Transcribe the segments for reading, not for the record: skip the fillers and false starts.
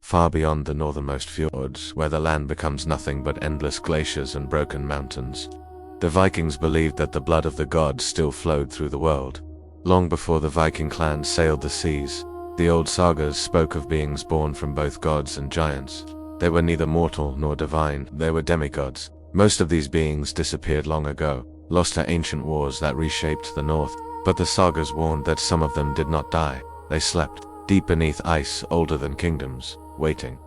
far beyond the northernmost fjords, where the land becomes nothing but endless glaciers and broken mountains. The Vikings believed that the blood of the gods still flowed through the world. Long before the Viking clans sailed the seas, the old sagas spoke of beings born from both gods and giants. They were neither mortal nor divine, they were demigods. Most of these beings disappeared long ago, lost to ancient wars that reshaped the north, but the sagas warned that some of them did not die. They slept, deep beneath ice older than kingdoms, waiting.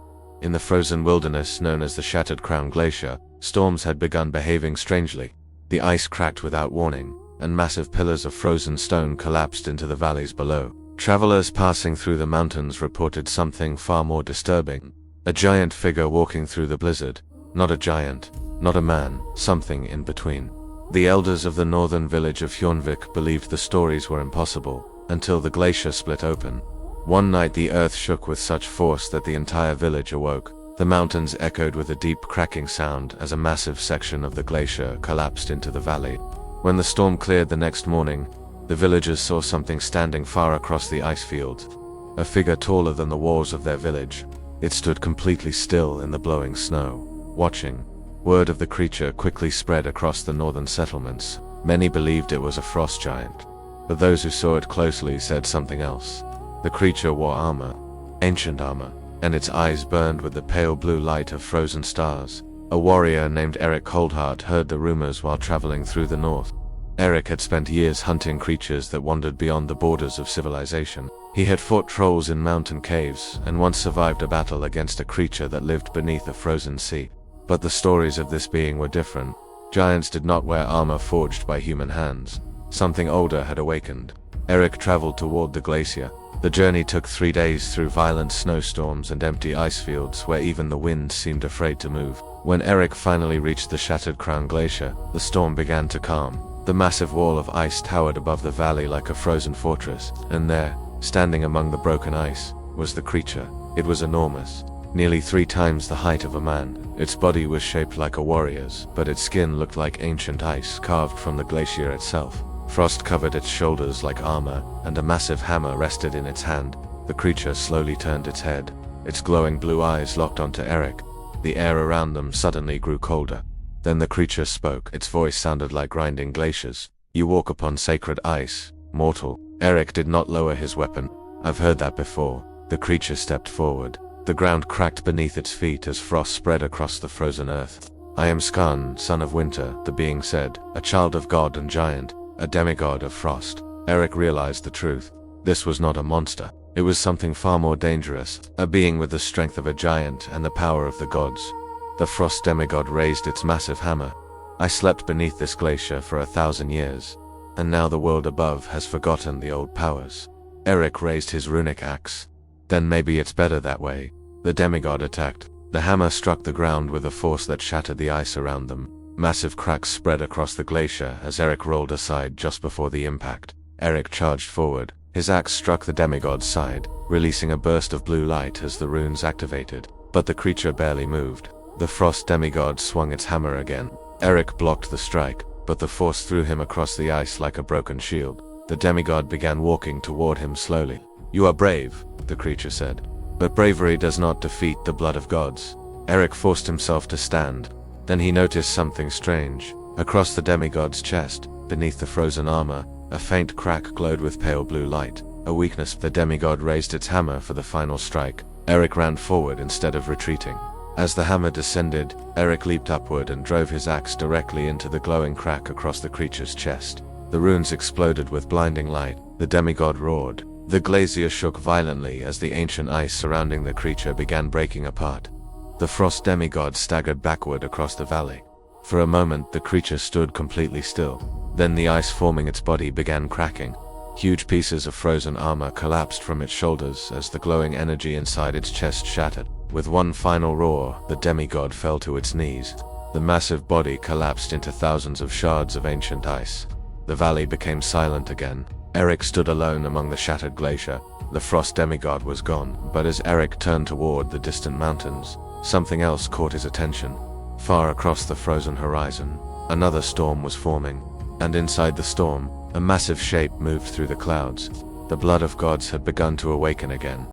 In the frozen wilderness known as the Shattered Crown Glacier, storms had begun behaving strangely. The ice cracked without warning, and massive pillars of frozen stone collapsed into the valleys below. Travelers passing through the mountains reported something far more disturbing. A giant figure walking through the blizzard. Not a giant, not a man, something in between. The elders of the northern village of Hjornvik believed the stories were impossible, until the glacier split open. One night the earth shook with such force that the entire village awoke. The mountains echoed with a deep cracking sound as a massive section of the glacier collapsed into the valley. When the storm cleared the next morning, the villagers saw something standing far across the ice field. A figure taller than the walls of their village. It stood completely still in the blowing snow, watching. Word of the creature quickly spread across the northern settlements. Many believed it was a frost giant, but those who saw it closely said something else. The creature wore armor, ancient armor, and its eyes burned with the pale blue light of frozen stars. A warrior named Erik Coldheart heard the rumors while traveling through the north. Erik had spent years hunting creatures that wandered beyond the borders of civilization. He had fought trolls in mountain caves, and once survived a battle against a creature that lived beneath a frozen sea. But the stories of this being were different. Giants did not wear armor forged by human hands. Something older had awakened. Erik traveled toward the glacier. The journey took 3 days through violent snowstorms and empty ice fields where even the wind seemed afraid to move. When Erik finally reached the Shattered Crown Glacier, the storm began to calm. The massive wall of ice towered above the valley like a frozen fortress, and there, standing among the broken ice, was the creature. It was enormous, nearly 3 times the height of a man. Its body was shaped like a warrior's, but its skin looked like ancient ice carved from the glacier itself. Frost covered its shoulders like armor, and a massive hammer rested in its hand. The creature slowly turned its head. Its glowing blue eyes locked onto Erik. The air around them suddenly grew colder. Then the creature spoke. Its voice sounded like grinding glaciers. "You walk upon sacred ice, mortal." Erik did not lower his weapon. "I've heard that before." The creature stepped forward. The ground cracked beneath its feet as frost spread across the frozen earth. "I am Skarn, son of winter," the being said, "a child of god and giant, a demigod of frost." Erik realized the truth. This was not a monster. It was something far more dangerous, a being with the strength of a giant and the power of the gods. The Frost Demigod raised its massive hammer. "I slept beneath this glacier for 1,000 years, and now the world above has forgotten the old powers." Erik raised his runic axe. "Then maybe it's better that way." The demigod attacked. The hammer struck the ground with a force that shattered the ice around them. Massive cracks spread across the glacier as Erik rolled aside just before the impact. Erik charged forward. His axe struck the demigod's side, releasing a burst of blue light as the runes activated. But the creature barely moved. The Frost Demigod swung its hammer again. Erik blocked the strike, but the force threw him across the ice like a broken shield. The demigod began walking toward him slowly. "You are brave," the creature said. "But bravery does not defeat the blood of gods." Erik forced himself to stand. Then he noticed something strange. Across the demigod's chest, beneath the frozen armor, a faint crack glowed with pale blue light. A weakness. The demigod raised its hammer for the final strike. Erik ran forward instead of retreating. As the hammer descended, Erik leaped upward and drove his axe directly into the glowing crack across the creature's chest. The runes exploded with blinding light. The demigod roared. The glacier shook violently as the ancient ice surrounding the creature began breaking apart. The Frost Demigod staggered backward across the valley. For a moment, the creature stood completely still. Then the ice forming its body began cracking. Huge pieces of frozen armor collapsed from its shoulders as the glowing energy inside its chest shattered. With one final roar, the demigod fell to its knees. The massive body collapsed into thousands of shards of ancient ice. The valley became silent again. Erik stood alone among the shattered glacier. The Frost Demigod was gone, but as Erik turned toward the distant mountains, something else caught his attention. Far across the frozen horizon, another storm was forming, and inside the storm, a massive shape moved through the clouds. The blood of gods had begun to awaken again.